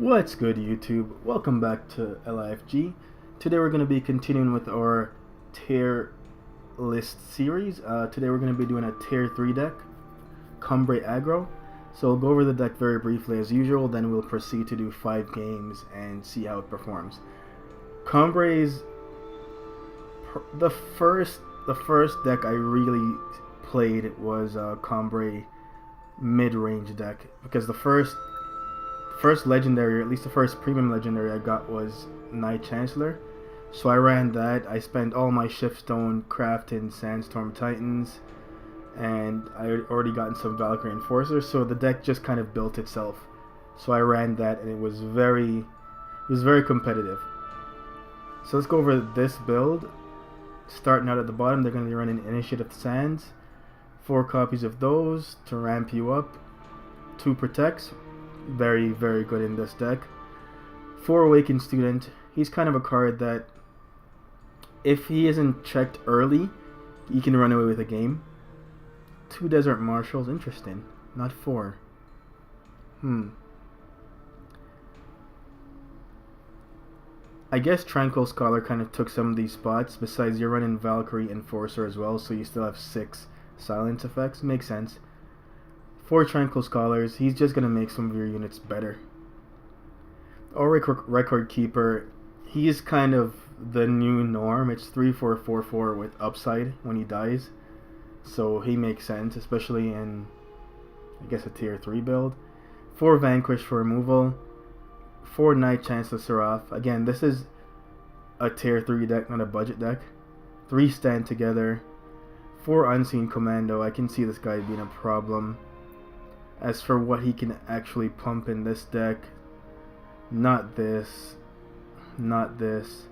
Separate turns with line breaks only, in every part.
What's good, YouTube? Welcome back to LIFG. Today we're going to be continuing with our tier list series. Today we're going to be doing a tier 3 deck, Combrei Aggro. So we'll go over the deck very briefly as usual, then we'll proceed to do 5 games and see how it performs. Combrei's the first deck I really played was Combrei mid-range deck, because the first legendary, or at least the first premium legendary I got, was Knight Chancellor. So I ran that. I spent all my Shiftstone crafting Sandstorm Titans, and I had already gotten some Valkyrie Enforcers, so the deck just kind of built itself. So I ran that, and it was very competitive. So let's go over this build. Starting out at the bottom, they're going to be running Initiative Sands, 4 copies of those to ramp you up, 2 protects. Very good in this deck. 4 Awakened Student. He's kind of a card that, if he isn't checked early, he can run away with a game. 2 Desert Marshals. Interesting. Not 4. I guess Tranquil Scholar kind of took some of these spots. Besides, you're running Valkyrie Enforcer as well, so you still have 6 silence effects. Makes sense. 4 Tranquil Scholars. He's just going to make some of your units better. Auric Record Keeper. He's kind of the new norm. It's 3/4/4/4 with upside when he dies. So he makes sense, especially in, I guess, a tier 3 build. 4 Vanquish for removal. 4 Knight Chancellor Seraph. Again, this is a tier 3 deck, not a budget deck. 3 Stand Together. 4 Unseen Commando. I can see this guy being a problem. As for what he can actually pump in this deck, not this, not this.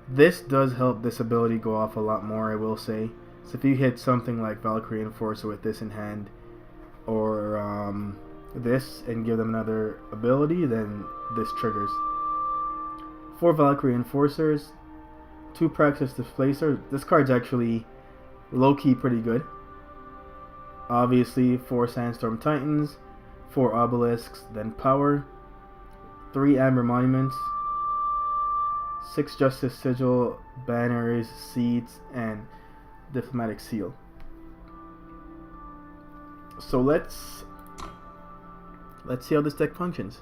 This does help this ability go off a lot more, I will say. So if you hit something like Valkyrie Enforcer with this in hand, or this, and give them another ability, then this triggers. 4 Valkyrie Enforcers, 2 Praxis Displacer. This card's actually low-key pretty good. Obviously, 4 Sandstorm Titans, 4 Obelisks, then Power, 3 Amber Monuments, 6 Justice Sigil, Banners, Seeds, and Diplomatic Seal. So let's see how this deck functions.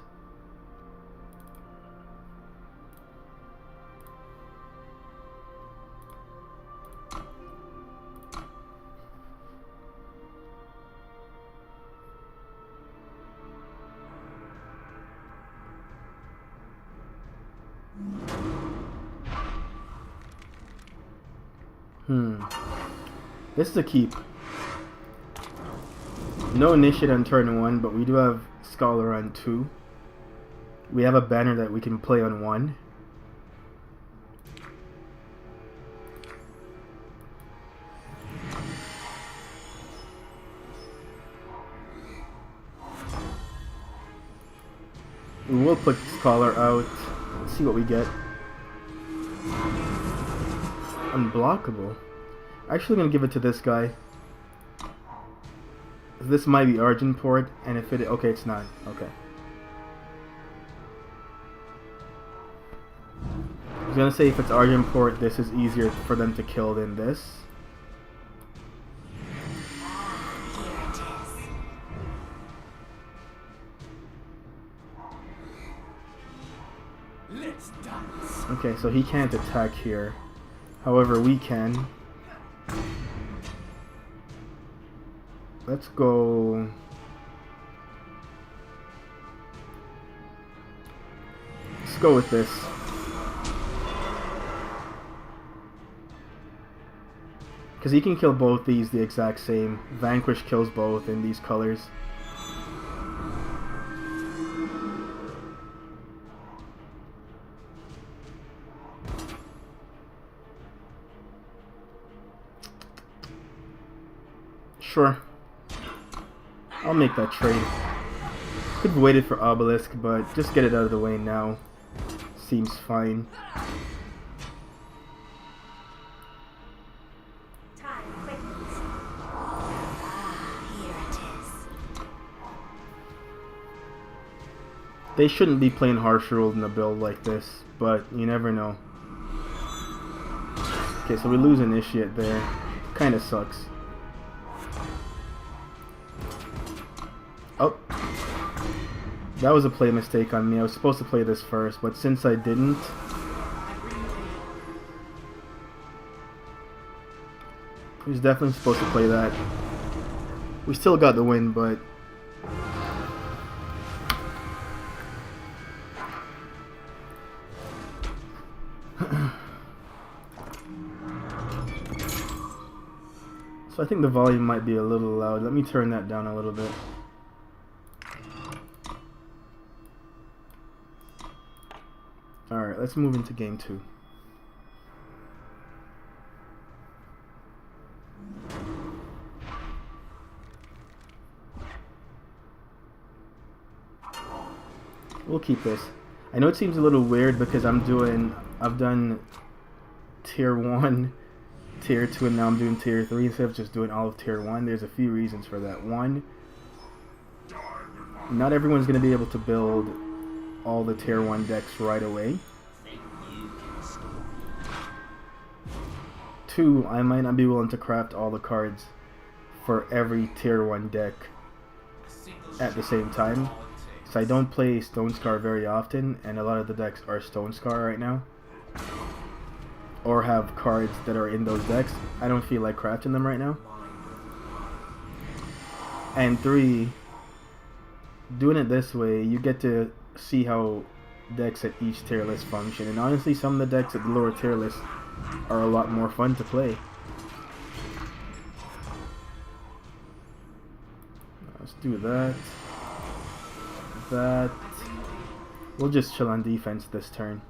This is a keep. No Initiate on turn 1, but we do have Scholar on 2. We have a banner that we can play on 1. We will put Scholar out. Let's see what we get. Unblockable. Actually, gonna give it to this guy. This might be Argenport, and if it, okay, it's not. Okay. I was gonna say, if it's Argenport, this is easier for them to kill than this. Okay, so he can't attack here. However, we can. Let's go. Let's go with this. Because he can kill both these the exact same. Vanquish kills both in these colors. Sure. I'll make that trade. Could have waited for Obelisk, but just get it out of the way now. Seems fine.
Time quickens. Here it is.
They shouldn't be playing harsh ruled in a build like this, but you never know. Okay, so we lose initiate there. Kinda sucks. Oh. That was a play mistake on me. I was supposed to play this first, but since I didn't... I was definitely supposed to play that. We still got the win, but... So I think the volume might be a little loud. Let me turn that down a little bit. Alright, let's move into game 2. We'll keep this. I know it seems a little weird because I've done tier 1, tier 2, and now I'm doing tier 3 instead of just doing all of tier 1. There's a few reasons for that. One, not everyone's going to be able to build all the tier 1 decks right away. 2, I might not be willing to craft all the cards for every tier 1 deck at the same time. So I don't play Stone Scar very often, and a lot of the decks are Stone Scar right now. Or have cards that are in those decks. I don't feel like crafting them right now. And 3, doing it this way, you get to see how decks at each tier list function. And honestly, some of the decks at the lower tier list are a lot more fun to play. Let's do that. That. We'll just chill on defense this turn.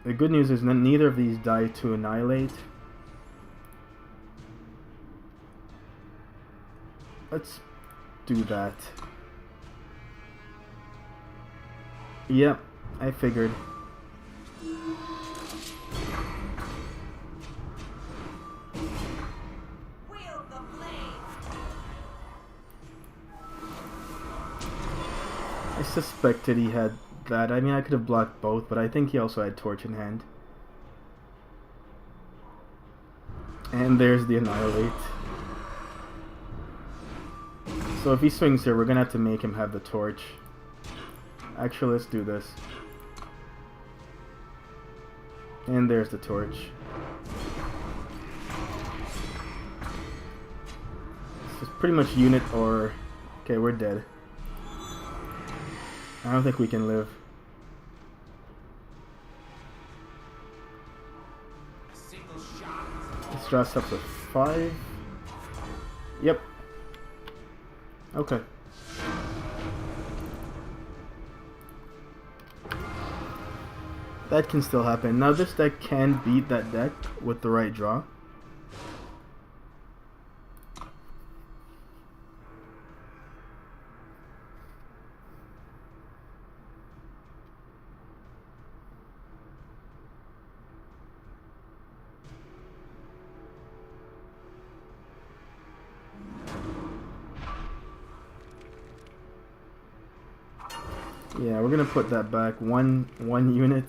The good news is that neither of these die to annihilate. Let's do that. Yep, I figured. I suspected he had that. I mean, I could have blocked both, but I think he also had Torch in hand. And there's the Annihilate. So if he swings here, we're gonna have to make him have the Torch. Actually, let's do this. And there's the Torch. This is pretty much unit or... Okay, we're dead. I don't think we can live. This draws up to 5. Yep. Okay. That can still happen. Now this deck can beat that deck with the right draw. Yeah, we're gonna put that back. One unit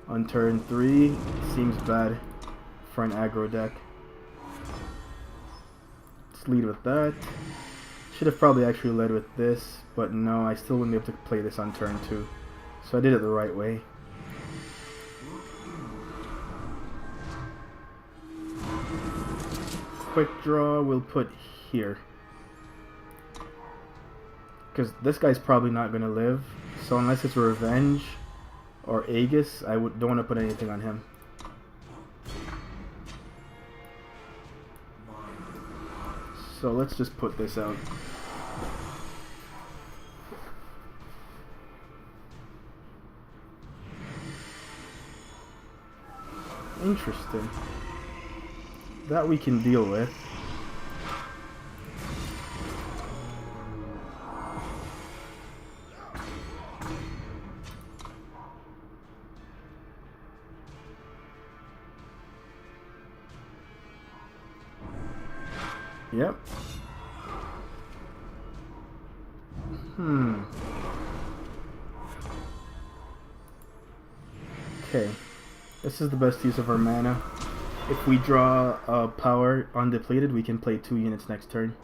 on turn 3 seems bad for an aggro deck. Let's lead with that. Should have probably actually led with this, but no, I still wouldn't be able to play this on turn 2. So I did it the right way. Quick draw we'll put here. Because this guy's probably not going to live. So unless it's Revenge or Aegis, I don't want to put anything on him. So let's just put this out. Interesting. That we can deal with. Yep. Okay. This is the best use of our mana. If we draw power undepleted, we can play 2 units next turn.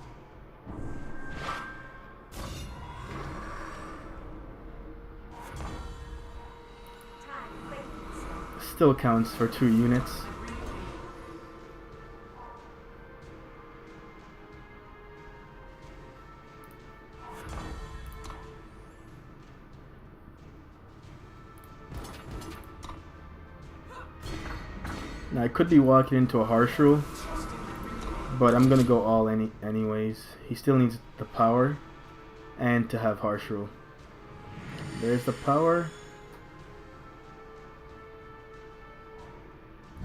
Still counts for 2 units. Now I could be walking into a harsh rule, but I'm gonna go all anyways. He still needs the power and to have harsh rule. There's the power.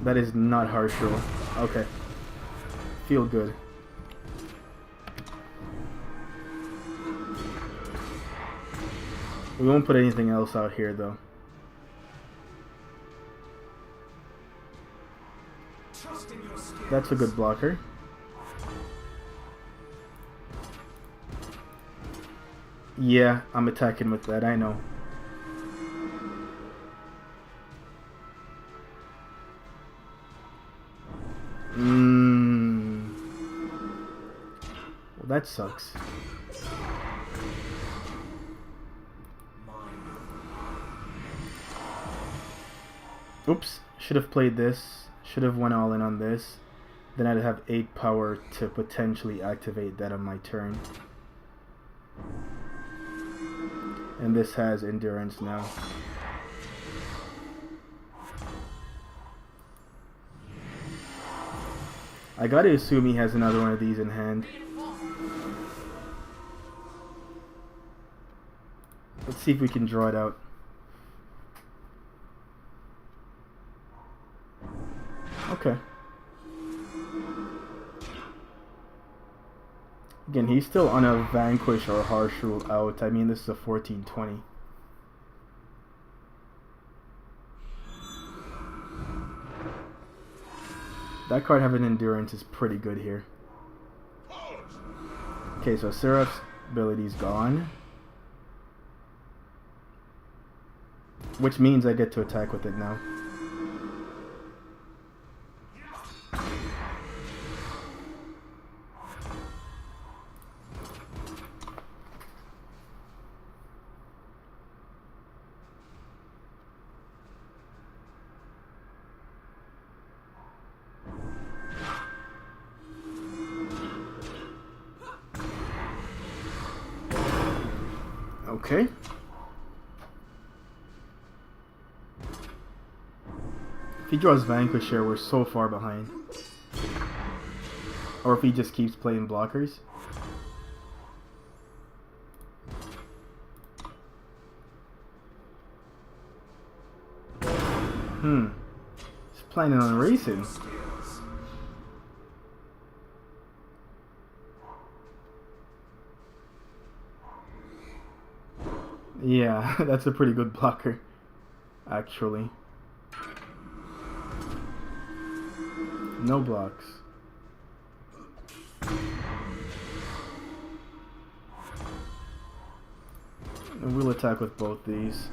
That is not harsh rule. Okay. Feel good. We won't put anything else out here though. That's a good blocker. Yeah, I'm attacking with that, I know. Well, that sucks. Oops, should have played this. Should have went all in on this. Then I'd have 8 power to potentially activate that on my turn. And this has endurance now. I gotta assume he has another one of these in hand. Let's see if we can draw it out. Okay. Again, he's still on a vanquish or harsh rule out. I mean, this is a 14-20. That card having endurance is pretty good here. Okay, so Seraph's ability's gone. Which means I get to attack with it now. Okay. If he draws Vanquish here, we're so far behind. Or if he just keeps playing blockers. He's planning on racing. Yeah, that's a pretty good blocker, actually. No blocks. And we'll attack with both these.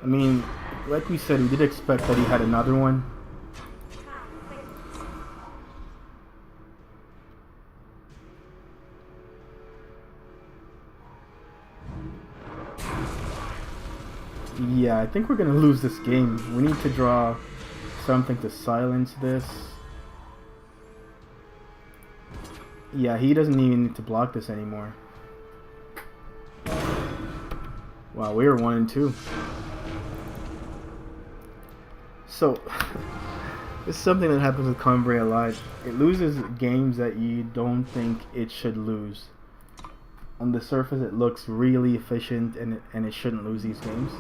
I mean, like we said, we did expect that he had another one. Yeah, I think we're gonna lose this game. We need to draw something to silence this. Yeah, he doesn't even need to block this anymore. Wow, we were 1 and 2. So, this is something that happens with Combrei a lot. It loses games that you don't think it should lose. On the surface, it looks really efficient, and it shouldn't lose these games.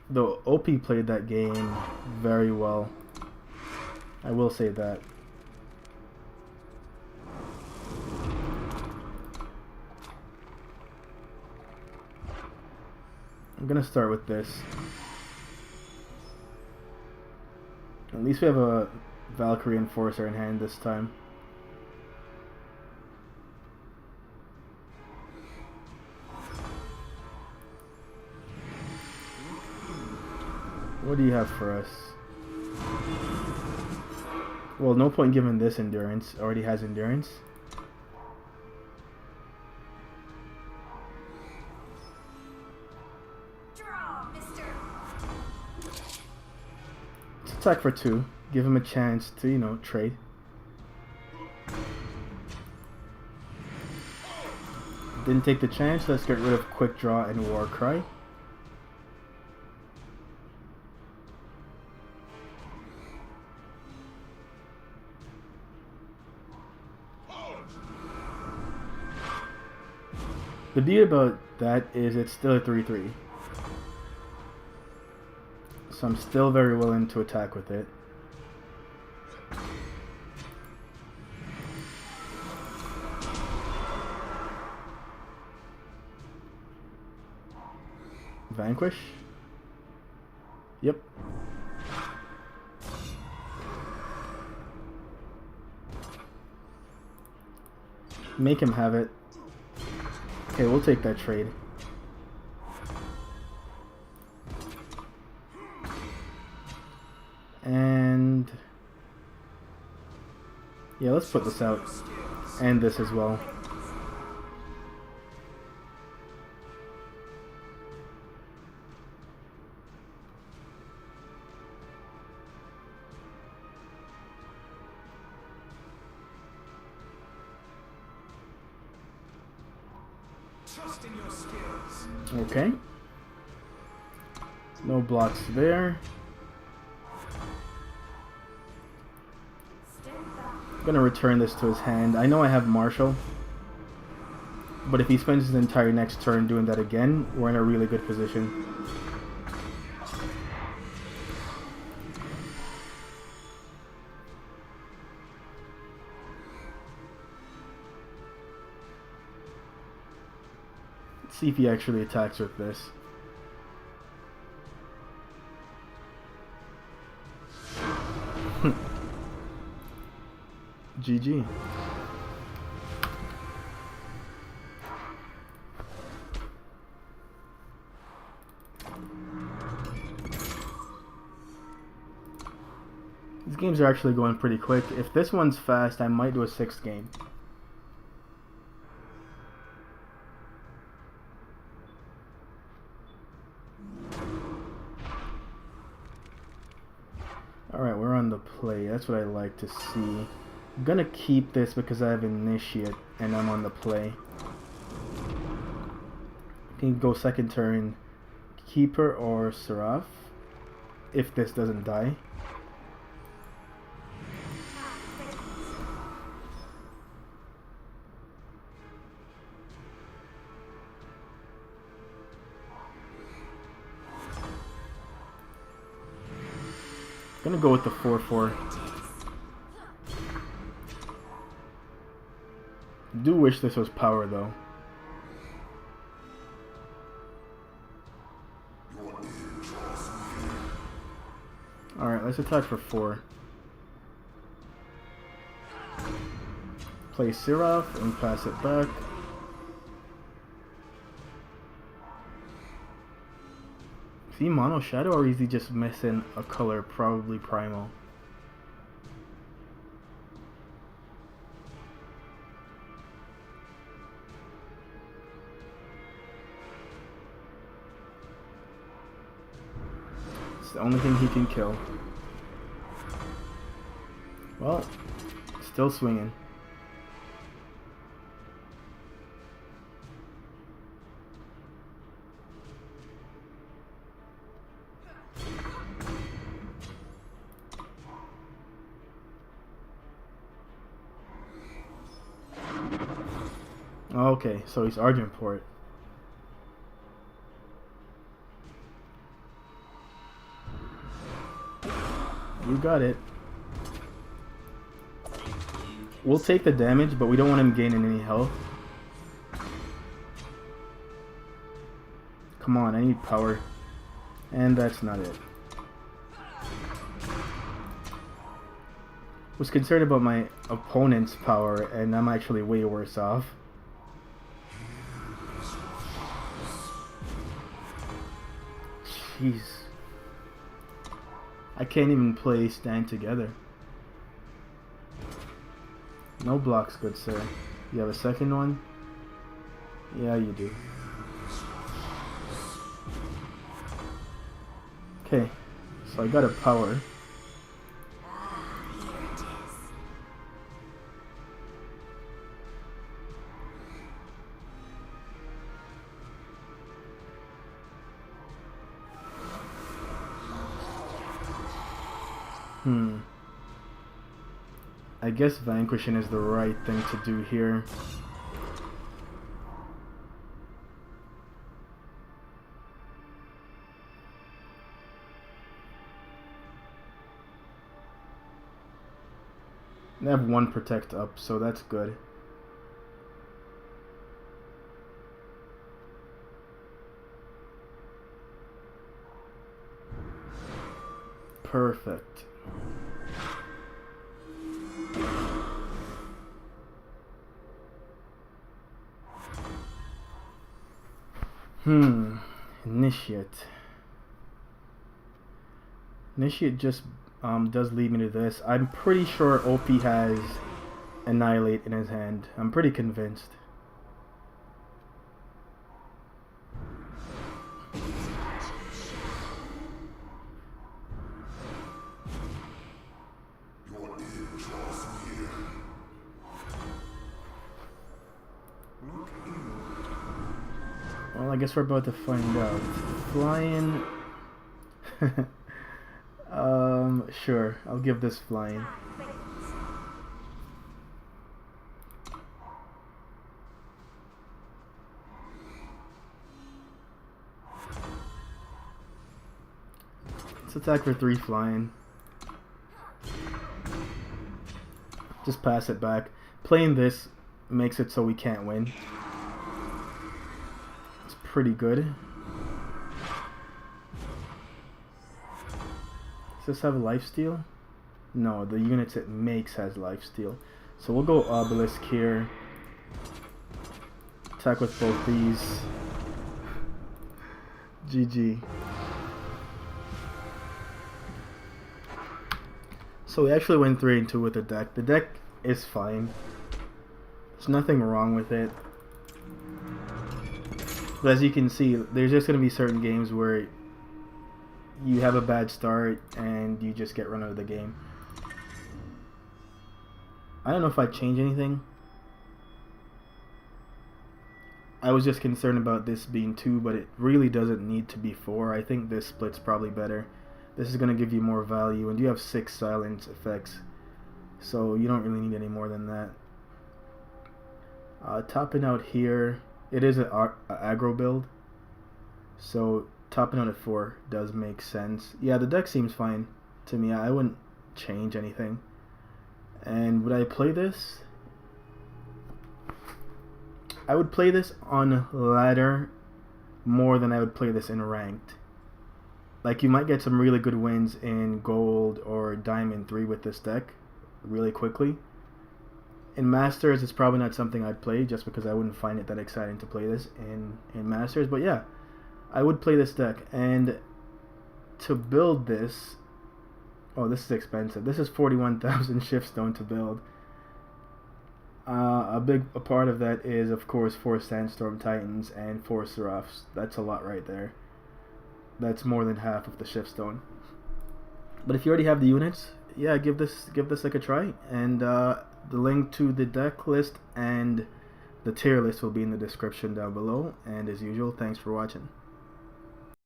Though OP played that game very well. I will say that. I'm gonna start with this. At least we have a Valkyrie Enforcer in hand this time. What do you have for us? Well, no point giving this endurance. Already has endurance.
Draw, mister.
Let's attack for 2. Give him a chance to, you know, trade. Didn't take the chance. Let's get rid of Quick Draw and War Cry. The beauty about that is it's still a 3/3. So I'm still very willing to attack with it. Vanquish? Yep. Make him have it. Okay, we'll take that trade. And yeah, let's put this out. And this as well.
Trust in your skills.
Okay. No blocks there. I'm gonna return this to his hand. I know I have Marshall, but if he spends his entire next turn doing that again, we're in a really good position. Let's see if he actually attacks with this. GG. These games are actually going pretty quick. If this one's fast, I might do a 6th game. Alright, we're on the play. That's what I like to see. I'm gonna keep this because I have Initiate and I'm on the play. I can go second turn Keeper or Seraph if this doesn't die. Gonna go with the 4/4. Do wish this was power though. Alright, let's attack for 4. Play Seraph and pass it back. Is he mono shadow or is he just missing a color? Probably primal. It's the only thing he can kill. Well, still swinging. Okay, so he's Argentport. You got it. We'll take the damage, but we don't want him gaining any health. Come on, I need power. And that's not it. Was concerned about my opponent's power, and I'm actually way worse off. Jeez. I can't even play stand together. No blocks, good sir. You have a second one? Yeah, you do. Okay, so I got a power. I guess vanquishing is the right thing to do here. They have one protect up, so that's good. Perfect. Initiate. Initiate just does lead me to this. I'm pretty sure OP has Annihilate in his hand. I'm pretty convinced. Well, I guess we're about to find out. Flying. Sure. I'll give this flying. Let's attack for 3 flying. Just pass it back. Playing this makes it so we can't win. It's pretty good. Does this have a lifesteal? No, the units it makes has lifesteal. So we'll go Obelisk here. Attack with both these. GG. So we actually went 3 and 2 with the deck. The deck is fine. There's nothing wrong with it. But as you can see, there's just going to be certain games where you have a bad start and you just get run out of the game. I don't know if I'd change anything. I was just concerned about this being 2, but it really doesn't need to be 4. I think this split's probably better. This is going to give you more value, and you have 6 silence effects, so you don't really need any more than that. Topping out here, it is an aggro build, so topping out at 4 does make sense. Yeah, the deck seems fine to me. I wouldn't change anything. And would I play this? I would play this on ladder more than I would play this in ranked. Like, you might get some really good wins in gold or diamond 3 with this deck really quickly. In Masters, it's probably not something I'd play just because I wouldn't find it that exciting to play this in Masters. But yeah, I would play this deck. And to build this, oh, this is expensive. This is 41,000 shiftstone to build. A big part of that is, of course, 4 Sandstorm Titans and 4 Seraphs. That's a lot right there. That's more than half of the shiftstone. But if you already have the units, yeah, give this like a try. And the link to the deck list and the tier list will be in the description down below. And as usual, thanks for watching.